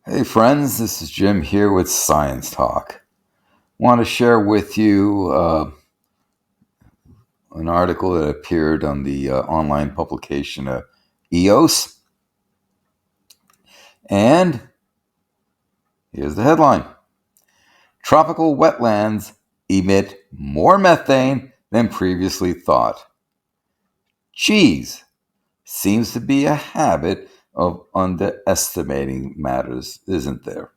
Hey friends, this is Jim here with Science Talk. Want to share with you an article that appeared on the online publication EOS. And here's the headline. Tropical wetlands emit more methane than previously thought. Geez, seems to be a habit of underestimating matters, isn't there?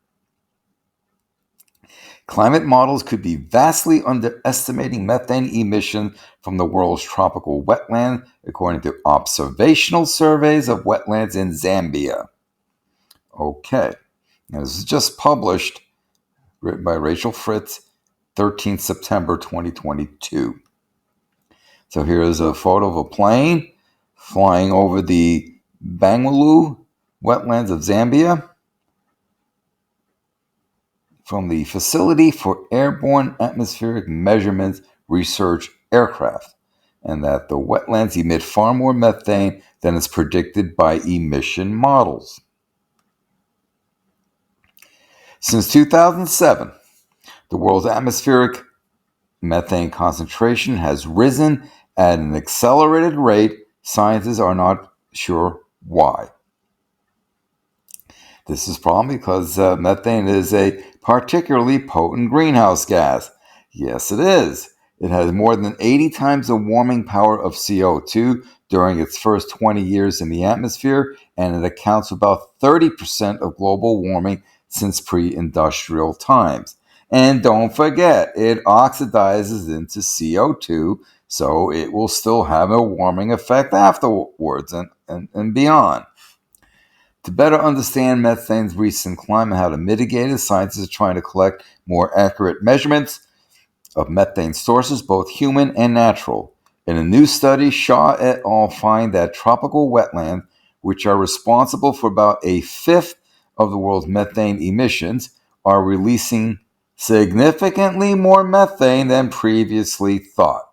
Climate models could be vastly underestimating methane emission from the world's tropical wetland, according to observational surveys of wetlands in Zambia. Okay, now this is just published, written by Rachel Fritz, 13th September 2022. So here is a photo of a plane flying over the Bangweulu wetlands of Zambia from the Facility for Airborne Atmospheric Measurements Research aircraft, and that the wetlands emit far more methane than is predicted by emission models. Since 2007, the world's atmospheric methane concentration has risen at an accelerated rate. Scientists are not sure why. This is probably because methane is a particularly potent greenhouse gas. Yes, it is. It has more than 80 times the warming power of CO2 during its first 20 years in the atmosphere, and it accounts for about 30% of global warming since pre-industrial times. And don't forget, it oxidizes into CO2, so it will still have a warming effect afterwards and beyond. To better understand methane's recent climb and how to mitigate it, scientists are trying to collect more accurate measurements of methane sources, both human and natural. In a new study, Shaw et al. Find that tropical wetlands, which are responsible for about a fifth of the world's methane emissions, are releasing significantly more methane than previously thought.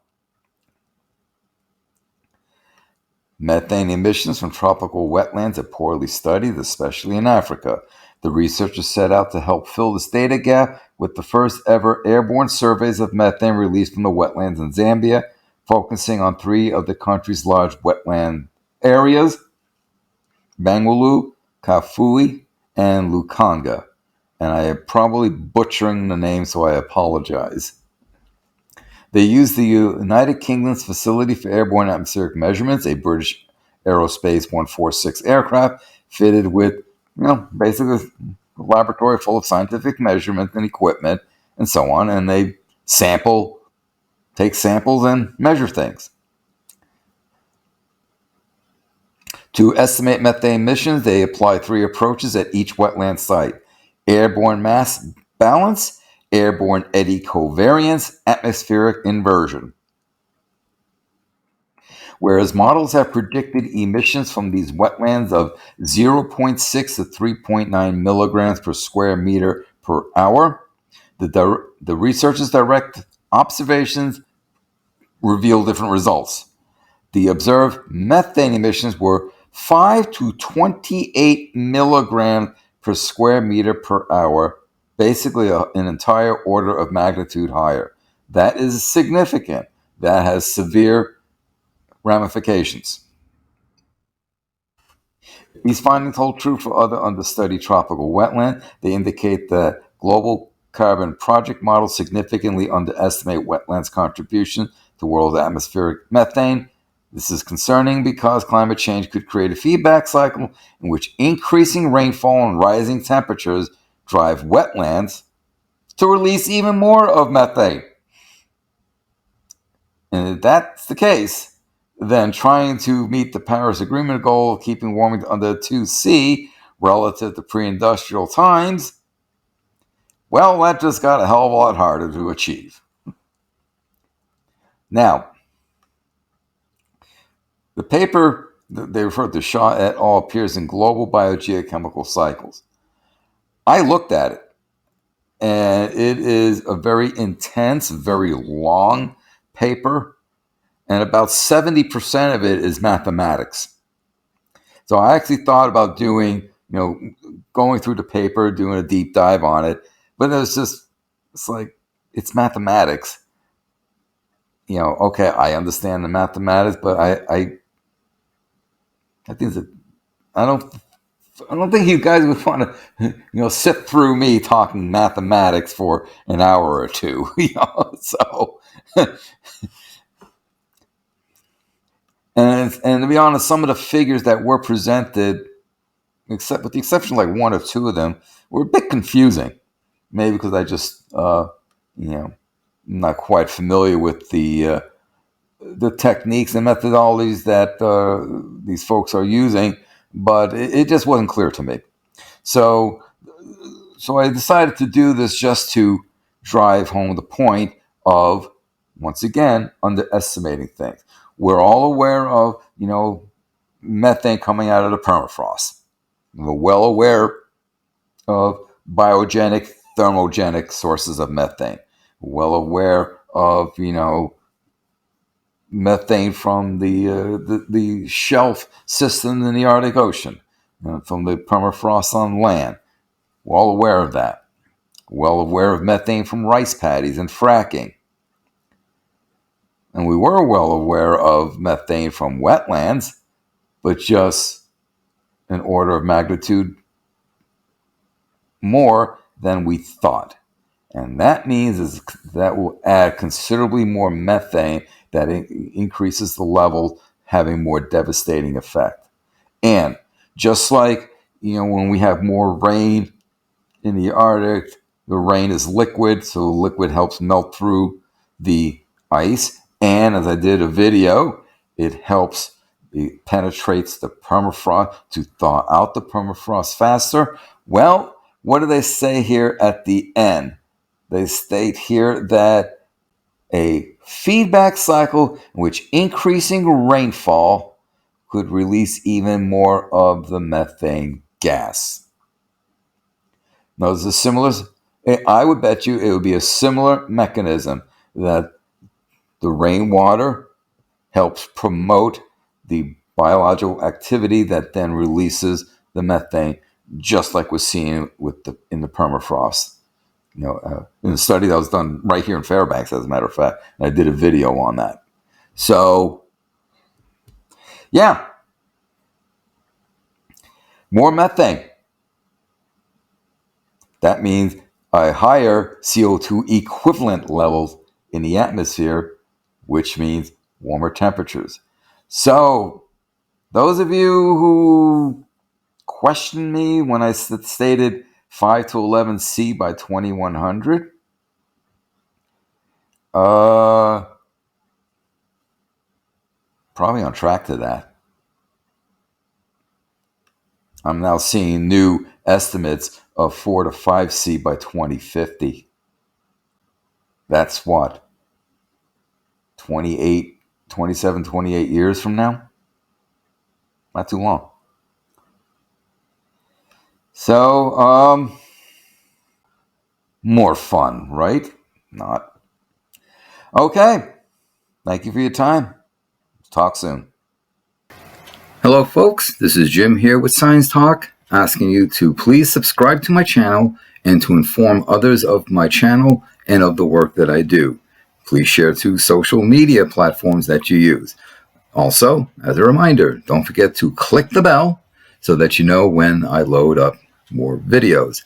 Methane emissions from tropical wetlands are poorly studied, especially in Africa. The researchers set out to help fill this data gap with the first ever airborne surveys of methane released from the wetlands in Zambia, focusing on three of the country's large wetland areas: Bangweulu, Kafue, and Lukanga. And I am probably butchering the name, so I apologize. They used the United Kingdom's Facility for Airborne Atmospheric Measurements, a British Aerospace 146 aircraft fitted with, basically a laboratory full of scientific measurement and equipment and so on. And they take samples and measure things. To estimate methane emissions, they apply three approaches at each wetland site: airborne mass balance, airborne eddy covariance, atmospheric inversion. Whereas models have predicted emissions from these wetlands of 0.6 to 3.9 milligrams per square meter per hour, the researchers' direct observations reveal different results. The observed methane emissions were 5 to 28 milligrams per square meter per hour, basically an entire order of magnitude higher. That is significant. That has severe ramifications. These findings hold true for other understudied tropical wetlands. They indicate that global carbon project models significantly underestimate wetlands' contribution to world atmospheric methane. This is concerning because climate change could create a feedback cycle in which increasing rainfall and rising temperatures drive wetlands to release even more of methane. And if that's the case, then trying to meet the Paris Agreement goal of keeping warming under 2C relative to pre-industrial times, well, that just got a hell of a lot harder to achieve. Now, the paper that they refer to, Shaw et al., appears in Global Biogeochemical Cycles. I looked at it, and it is a very intense, very long paper, and about 70% of it is mathematics. So I actually thought about doing going through the paper, doing a deep dive on it. But it's mathematics. Okay, I understand the mathematics, but I think that I don't think you guys would want to, sit through me talking mathematics for an hour or two, So, and to be honest, some of the figures that were presented, except with the exception of like one or two of them, were a bit confusing. Maybe because I just, not quite familiar with the techniques and methodologies that these folks are using, but it just wasn't clear to me. So I decided to do this just to drive home the point of, once again, underestimating things. We're all aware of, methane coming out of the permafrost. We're well aware of biogenic, thermogenic sources of methane. We're well aware of, methane from the shelf system in the Arctic Ocean, from the permafrost on land. We're all aware of that. Well aware of methane from rice paddies and fracking. And we were well aware of methane from wetlands, but just an order of magnitude more than we thought. And that means is that will add considerably more methane that increases the level, having more devastating effect. And just like, when we have more rain in the Arctic, the rain is liquid, so the liquid helps melt through the ice. And as I did a video, it penetrates the permafrost to thaw out the permafrost faster. Well, what do they say here at the end? They state here that a feedback cycle in which increasing rainfall could release even more of the methane gas. Now, there's a similar, I would bet you it would be a similar mechanism that the rainwater helps promote the biological activity that then releases the methane, just like we're seeing in the permafrost. In a study that was done right here in Fairbanks, as a matter of fact, and I did a video on that. So, yeah, more methane. That means a higher CO2 equivalent level in the atmosphere, which means warmer temperatures. So, those of you who questioned me when I stated 5 to 11 C by 2100, probably on track to that. I'm now seeing new estimates of 4 to 5 C by 2050. That's what? 27, 28 years from now? Not too long. So, more fun, right? Not. Okay. Thank you for your time. Talk soon. Hello, folks. This is Jim here with Science Talk, asking you to please subscribe to my channel and to inform others of my channel and of the work that I do. Please share to social media platforms that you use. Also, as a reminder, don't forget to click the bell so that you know when I load up more videos.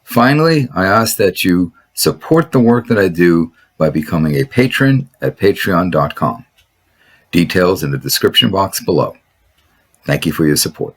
Finally, I ask that you support the work that I do by becoming a patron at patreon.com. Details in the description box below. Thank you for your support.